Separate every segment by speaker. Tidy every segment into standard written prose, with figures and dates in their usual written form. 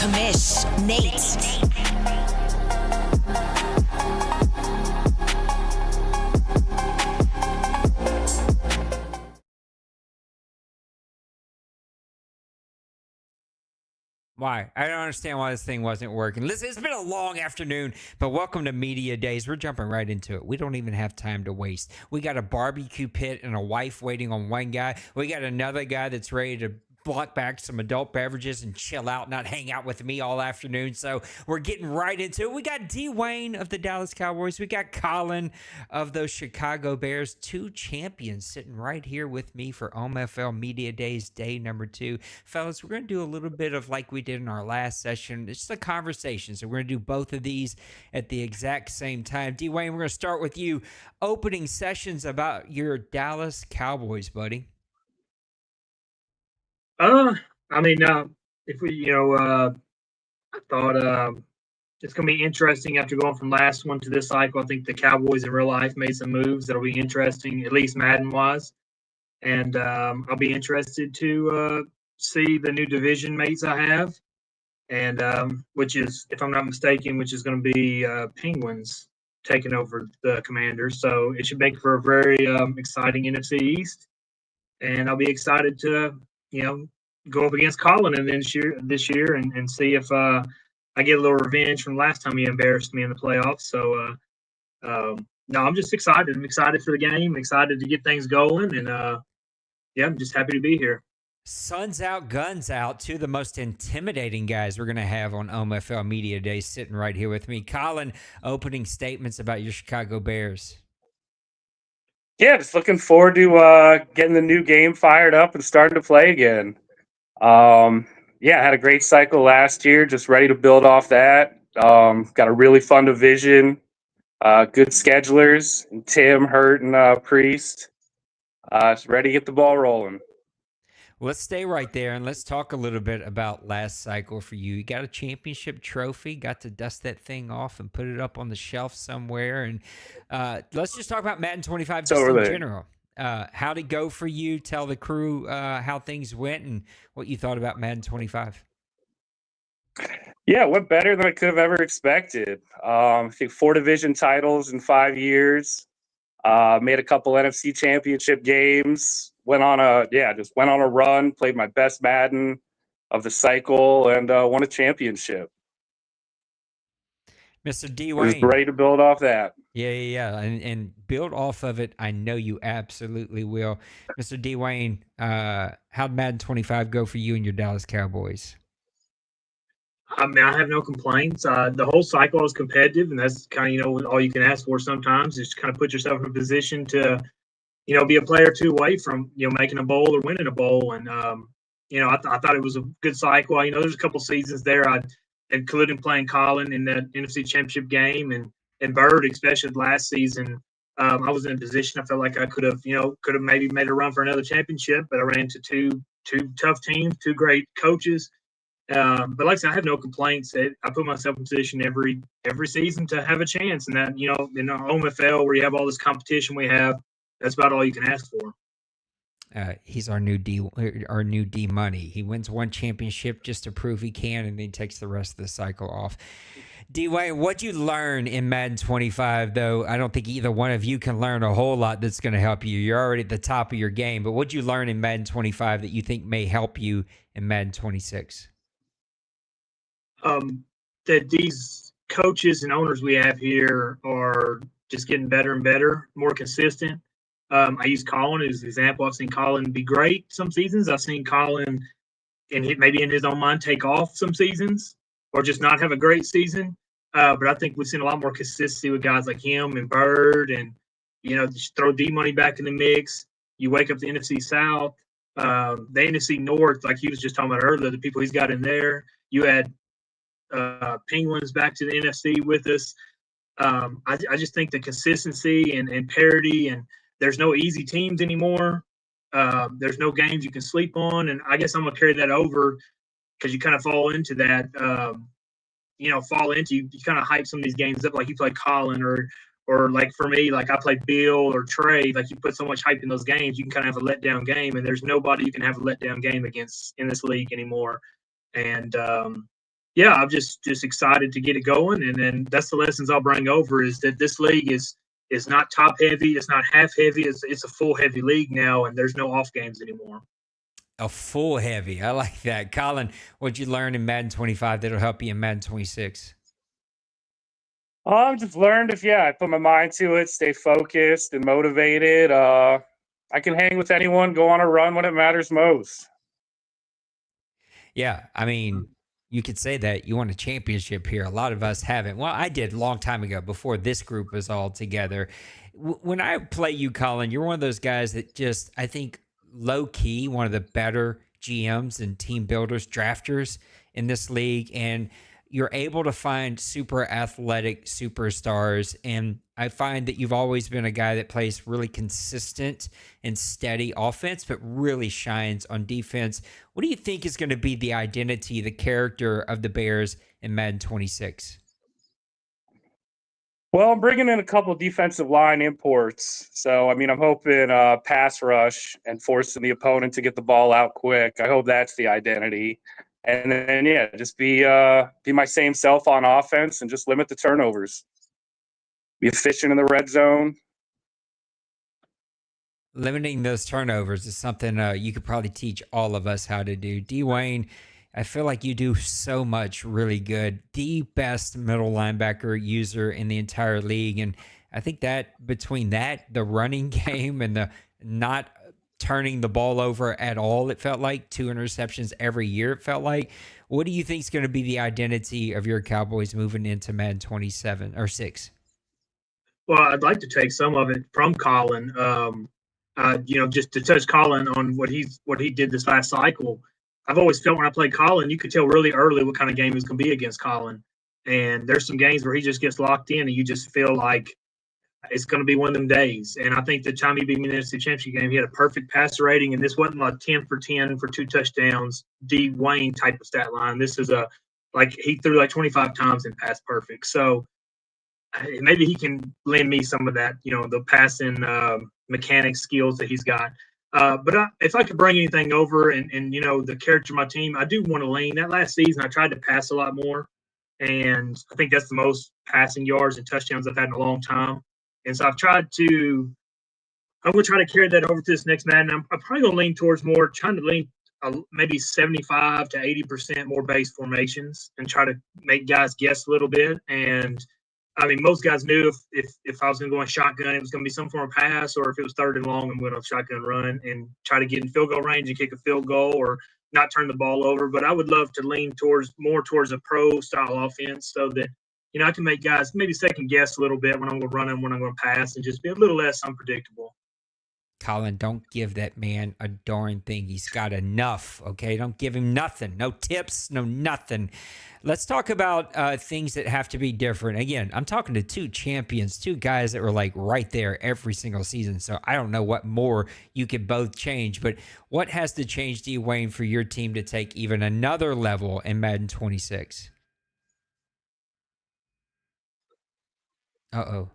Speaker 1: Kamish, Nate.
Speaker 2: Why? I don't understand why this thing wasn't working. Listen, it's been a long afternoon, but welcome to Media Days. We're jumping right into it. We don't even have time to waste. We got a barbecue pit and a wife waiting on one guy. We got another guy that's ready to block back some adult beverages and chill out, not hang out with me all afternoon. So we're getting right into it. We got Dwayne of the Dallas Cowboys. We got Colin of those Chicago Bears. Two champions sitting right here with me for OMFL Media Days, day number 2. Fellas, we're going to do a little bit of like we did in our last session. It's just a conversation. So we're going to do both of these at the exact same time. Dwayne, we're going to start with you. Opening sessions about your Dallas Cowboys, buddy.
Speaker 3: If we, I thought it's going to be interesting after going from last one to this cycle. I think the Cowboys in real life made some moves that'll be interesting, at least Madden-wise. And I'll be interested to see the new division mates I have, and which is, if I'm not mistaken, which is going to be Penguins taking over the Commanders. So it should make for a very exciting NFC East. And I'll be excited to, go up against Colin and this year and see if I get a little revenge from last time he embarrassed me in the playoffs. So, no, I'm just excited. I'm excited for the game. I'm excited to get things going. And, I'm just happy to be here.
Speaker 2: Suns out, guns out. Two of the most intimidating guys we're going to have on OMFL Media Day sitting right here with me. Colin, opening statements about your Chicago Bears.
Speaker 4: Yeah, just looking forward to getting the new game fired up and starting to play again. I had a great cycle last year, just ready to build off that. Got a really fun division, good schedulers, and Tim, Hurt, and Priest. Just ready to get the ball rolling.
Speaker 2: Let's stay right there and let's talk a little bit about last cycle for you. You got a championship trophy, got to dust that thing off and put it up on the shelf somewhere. And let's just talk about Madden 25 just in general. How'd it go for you? Tell the crew how things went and what you thought about Madden 25.
Speaker 4: Yeah, it went better than I could have ever expected. I think 4 division titles in 5 years. Made a couple NFC championship games. Went on a run. Played my best Madden of the cycle and won a championship.
Speaker 2: Mr. Dwayne,
Speaker 4: just ready to build off that.
Speaker 2: Yeah, and build off of it. I know you absolutely will, Mr. Dwayne. How'd Madden 25 go for you and your Dallas Cowboys?
Speaker 3: I mean, I have no complaints. The whole cycle was competitive, and that's kind of, all you can ask for sometimes is to kind of put yourself in a position to, be a player or two away from, making a bowl or winning a bowl. And, I thought it was a good cycle. There's a couple seasons there I included playing Colin in that NFC Championship game and Bird, especially last season. I was in a position I felt like I could have maybe made a run for another championship, but I ran into two tough teams, 2 great coaches. But like I said, I have no complaints. I put myself in position every season to have a chance. And that, in the OMFL where you have all this competition we have, that's about all you can ask for.
Speaker 2: He's our new D money. He wins one championship just to prove he can, and then takes the rest of the cycle off. Dwayne, what'd you learn in Madden 25, though? I don't think either one of you can learn a whole lot that's going to help you. You're already at the top of your game, but what'd you learn in Madden 25 that you think may help you in Madden 26?
Speaker 3: That these coaches and owners we have here are just getting better and better, more consistent. I use Colin as an example. I've seen Colin be great some seasons. I've seen Colin, maybe in his own mind, take off some seasons or just not have a great season. But I think we've seen a lot more consistency with guys like him and Bird, and just throw D money back in the mix. You wake up the NFC South, the NFC North, like he was just talking about earlier, the people he's got in there. You had Penguins back to the NFC with us. I just think the consistency and parity, and there's no easy teams anymore. There's no games you can sleep on, and I guess I'm gonna carry that over because you kind of fall into that. You kind of hype some of these games up, like you play Colin or like for me, like I play Bill or Trey. Like you put so much hype in those games, you can kind of have a letdown game, and there's nobody you can have a letdown game against in this league anymore. And yeah, I'm just excited to get it going, and then that's the lessons I'll bring over is that this league is not top heavy, it's not half heavy, it's a full heavy league now, and there's no off games anymore.
Speaker 2: A full heavy. I like that. Colin, what'd you learn in Madden 25 that'll help you in Madden 26?
Speaker 4: I've just learned if I put my mind to it, stay focused and motivated, I can hang with anyone, go on a run when it matters most.
Speaker 2: Yeah, I mean, you could say that you won a championship here. A lot of us haven't. Well, I did a long time ago before this group was all together. When I play you, Colin, you're one of those guys that just, I think, low key, one of the better GMs and team builders, drafters in this league. And you're able to find super athletic superstars. And I find that you've always been a guy that plays really consistent and steady offense, but really shines on defense. What do you think is going to be the identity, the character of the Bears in Madden 26?
Speaker 4: Well, I'm bringing in a couple defensive line imports. So, I mean, I'm hoping pass rush and forcing the opponent to get the ball out quick. I hope that's the identity. And then, just be my same self on offense and just limit the turnovers. Be efficient in the red zone.
Speaker 2: Limiting those turnovers is something you could probably teach all of us how to do. Dwayne, I feel like you do so much really good. The best middle linebacker user in the entire league. And I think that between that, the running game and the not turning the ball over at all, it felt like 2 interceptions every year. It felt like. What do you think is going to be the identity of your Cowboys moving into Madden 27 or 6?
Speaker 3: Well, I'd like to take some of it from Colin. Just to touch Colin on what he did this last cycle. I've always felt when I played Colin, you could tell really early what kind of game it was going to be against Colin. And there's some games where he just gets locked in, and you just feel like it's going to be one of them days. And I think the time he beat me in the NFC Championship game, he had a perfect passer rating, and this wasn't like 10 for 10 for 2 touchdowns, Dwayne type of stat line. This is he threw like 25 times and passed perfect. So maybe he can lend me some of that, the passing mechanic skills that he's got. But if I could bring anything over and the character of my team, I do want to lean. That last season, I tried to pass a lot more, and I think that's the most passing yards and touchdowns I've had in a long time. And so I'm going to try to carry that over to this next Madden. I'm probably going to lean towards trying to lean maybe 75 to 80% more base formations and try to make guys guess a little bit. And I mean, most guys knew if I was going to go in shotgun, it was going to be some form of pass, or if it was 3rd and long, I'm going to shotgun run and try to get in field goal range and kick a field goal or not turn the ball over. But I would love to lean more towards a pro style offense so that, I can make guys maybe second guess a little bit when I'm going to run and when I'm going to pass and just be a little less unpredictable.
Speaker 2: Colin, don't give that man a darn thing. He's got enough, okay? Don't give him nothing. No tips, no nothing. Let's talk about things that have to be different. Again, I'm talking to 2 champions, 2 guys that were like right there every single season. So I don't know what more you could both change, but what has to change, Dwayne, for your team to take even another level in Madden 26? Uh-oh.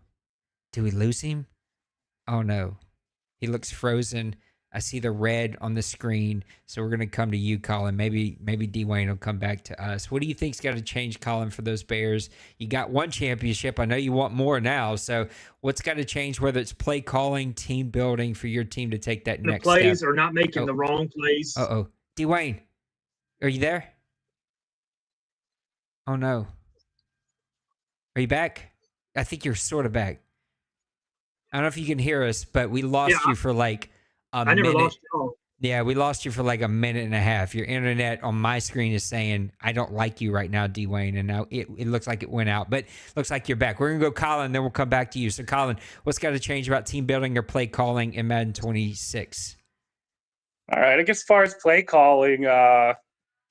Speaker 2: Do we lose him? Oh, no. He looks frozen. I see the red on the screen. So we're going to come to you, Colin. Maybe Dwayne will come back to us. What do you think's got to change, Colin, for those Bears? You got 1 championship. I know you want more now. So what's got to change, whether it's play calling, team building for your team to take that next step?
Speaker 3: The plays are not making the wrong plays.
Speaker 2: Uh-oh. Dwayne, are you there? Oh, no. Are you back? I think you're sort of back. I don't know if you can hear us, but we lost you for like a minute.
Speaker 3: I never lost you all.
Speaker 2: Yeah, we lost you for like a minute and a half. Your internet on my screen is saying, I don't like you right now, Dwayne. And now it looks like it went out, but looks like you're back. We're going to go Colin, then we'll come back to you. So, Colin, what's got to change about team building or play calling in Madden 26?
Speaker 4: All right. I guess as far as play calling,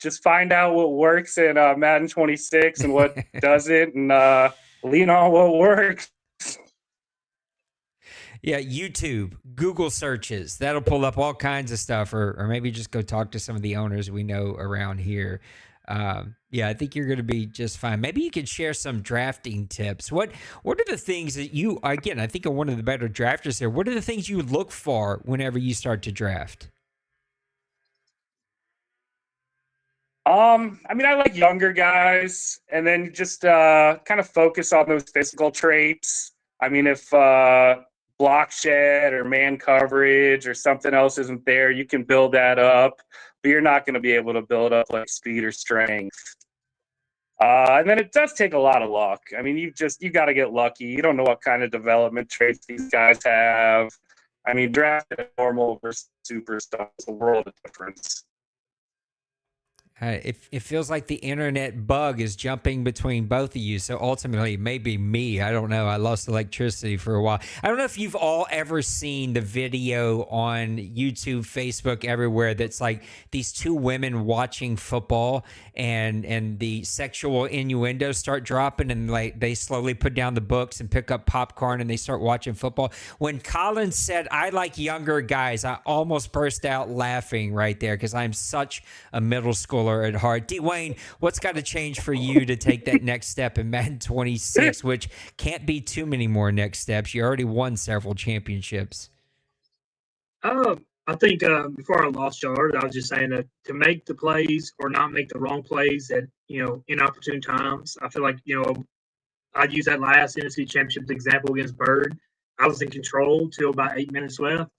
Speaker 4: just find out what works in Madden 26 and what doesn't, and lean on what works.
Speaker 2: Yeah, YouTube, Google searches. That'll pull up all kinds of stuff, or maybe just go talk to some of the owners we know around here. I think you're going to be just fine. Maybe you could share some drafting tips. What are the things that you, again, I think are one of the better drafters here. What are the things you look for whenever you start to draft?
Speaker 4: I mean, I like younger guys, and then just kind of focus on those physical traits. I mean, if block shed or man coverage or something else isn't there, you can build that up, but you're not going to be able to build up like speed or strength. And then it does take a lot of luck. I mean, you got to get lucky. You don't know what kind of development traits these guys have. I mean, drafting a normal versus superstar is a world of difference.
Speaker 2: It feels like the internet bug is jumping between both of you. So ultimately, maybe me. I don't know. I lost electricity for a while. I don't know if you've all ever seen the video on YouTube, Facebook, everywhere that's like these two women watching football and the sexual innuendos start dropping and like they slowly put down the books and pick up popcorn and they start watching football. When Colin said, I like younger guys, I almost burst out laughing right there because I'm such a middle schooler at heart. Dwayne, what's got to change for you to take that next step in Madden 26, which can't be too many more next steps? You already won several championships.
Speaker 3: I think before I lost y'all, I was just saying that to make the plays or not make the wrong plays at inopportune times. I feel like I'd use that last NFC Championship example against Bird. I was in control till about 8 minutes left.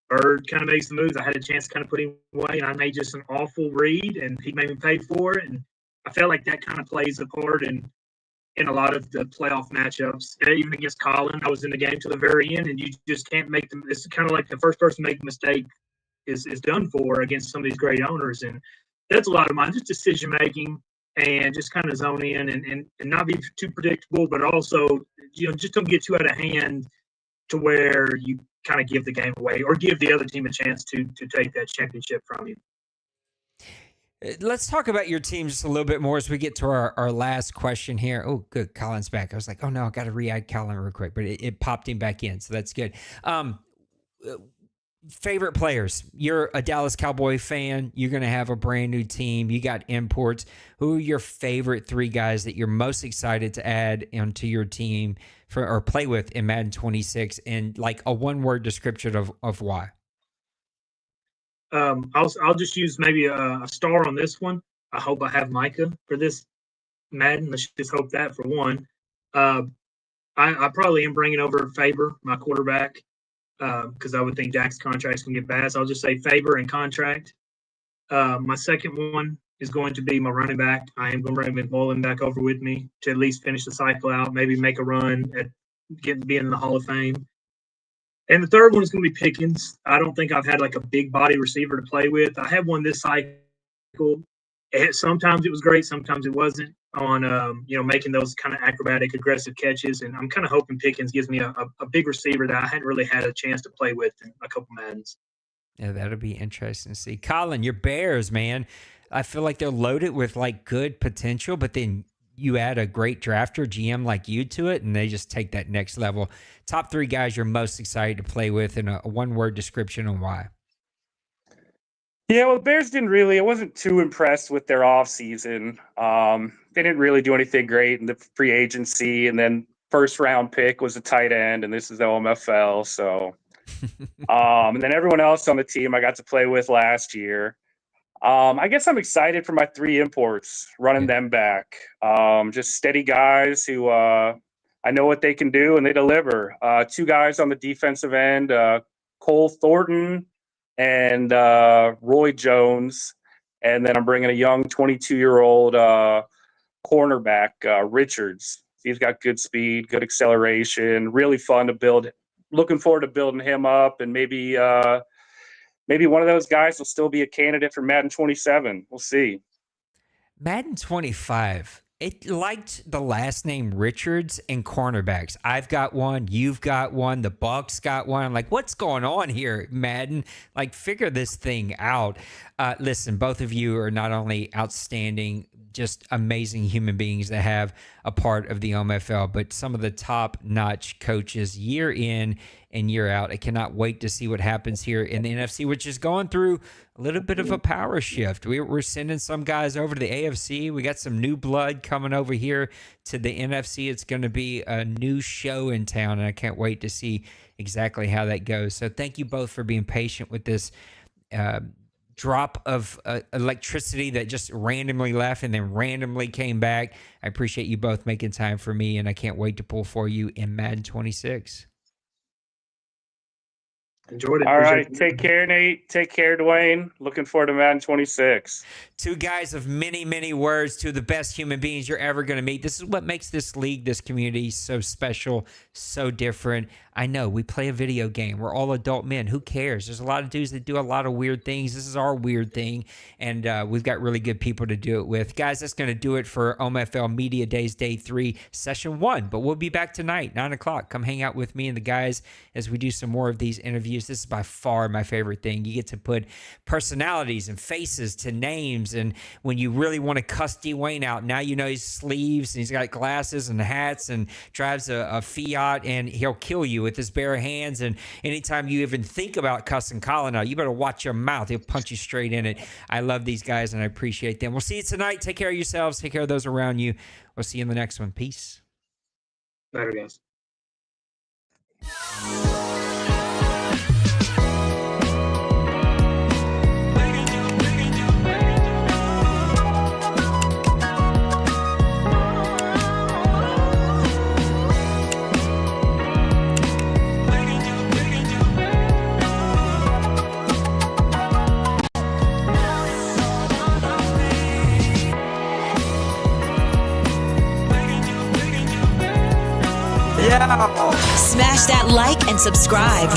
Speaker 3: Bird kind of makes the moves. I had a chance to kind of put him away, and I made just an awful read, and he made me pay for it. And I felt like that kind of plays a part in a lot of the playoff matchups. Even against Colin, I was in the game to the very end, and you just can't make them. It's kind of like the first person to make a mistake is done for against some of these great owners, and that's a lot of mine. Just decision making and just kind of zone in and not be too predictable, but also just don't get too out of hand to where you kind of give the game away or give the other team a chance to take that championship from you.
Speaker 2: Let's talk about your team just a little bit more as we get to our last question here. Oh, good. Colin's back. I was like, oh, no, I got to re-add Colin real quick, but it popped him back in, so that's good. Favorite players. You're a Dallas Cowboy fan. You're going to have a brand new team. You got imports. Who are your favorite three guys that you're most excited to add onto your team or play with in Madden 26? And like a one-word description of why.
Speaker 3: I'll just use maybe a star on this one. I hope I have Micah for this Madden. Let's just hope that for one. I probably am bringing over Faber, my quarterback, because I would think Dak's contract's going to get bad. So I'll just say Faber and contract. My second one is going to be my running back. I am going to bring McMullen back over with me to at least finish the cycle out, maybe make a run at being in the Hall of Fame. And the third one is going to be Pickens. I don't think I've had like a big body receiver to play with. I had one this cycle. Sometimes it was great, sometimes it wasn't on making those kind of acrobatic, aggressive catches. And I'm kind of hoping Pickens gives me a big receiver that I hadn't really had a chance to play with in a couple Maddens.
Speaker 2: Yeah, that'll be interesting to see. Colin, your Bears, man. I feel like they're loaded with like good potential, but then you add a great drafter, GM like you to it, and they just take that next level. Top three guys you're most excited to play with, and a one-word description on why.
Speaker 4: Yeah, well, the Bears I wasn't too impressed with their offseason. They didn't really do anything great in the free agency, and then first-round pick was a tight end, and this is the OMFL. So, and then everyone else on the team I got to play with last year. I guess I'm excited for my three imports, running them back. Just steady guys who I know what they can do, and they deliver. Two guys on the defensive end, Cole Thornton and Roy Jones. And then I'm bringing a young 22-year-old cornerback, Richards. He's got good speed, good acceleration, really fun to build. Looking forward to building him up, and maybe one of those guys will still be a candidate for Madden 27. We'll see.
Speaker 2: Madden 25. It liked the last name Richards and cornerbacks. I've got one. You've got one. The Bucks got one. I'm like, what's going on here, Madden? Like, figure this thing out. Listen, both of you are not only outstanding, just amazing human beings that have a part of the OMFL, but some of the top-notch coaches year in and year out. I cannot wait to see what happens here in the NFC, which is going through a little bit of a power shift. We're sending some guys over to the AFC. We got some new blood coming over here to the NFC. It's going to be a new show in town, and I can't wait to see exactly how that goes. So thank you both for being patient with this drop of electricity that just randomly left and then randomly came back. I appreciate you both making time for me, and I can't wait to pull for you in Madden 26.
Speaker 3: Enjoyed it.
Speaker 4: All
Speaker 3: Appreciate
Speaker 4: right. Take care, Nate. Take care, Dwayne. Looking forward to Madden 26.
Speaker 2: Two guys of many, many words, two of the best human beings you're ever going to meet. This is what makes this league, this community so special, so different. I know we play a video game. We're all adult men. Who cares? There's a lot of dudes that do a lot of weird things. This is our weird thing, and we've got really good people to do it with. Guys, that's going to do it for OMFL Media Days Day 3, Session 1. But we'll be back tonight, 9 o'clock. Come hang out with me and the guys as we do some more of these interviews. This is by far my favorite thing. You get to put personalities and faces to names, and when you really want to cuss Dwayne out, now you know his sleeves, and he's got glasses and hats and drives a Fiat, and he'll kill you with his bare hands. And anytime you even think about cussing Colin out, you better watch your mouth. He'll punch you straight in it. I love these guys, and I appreciate them. We'll see you tonight. Take care of yourselves. Take care of those around you. We'll see you in the next one. Peace.
Speaker 3: Later, guys.
Speaker 1: Smash that like and subscribe.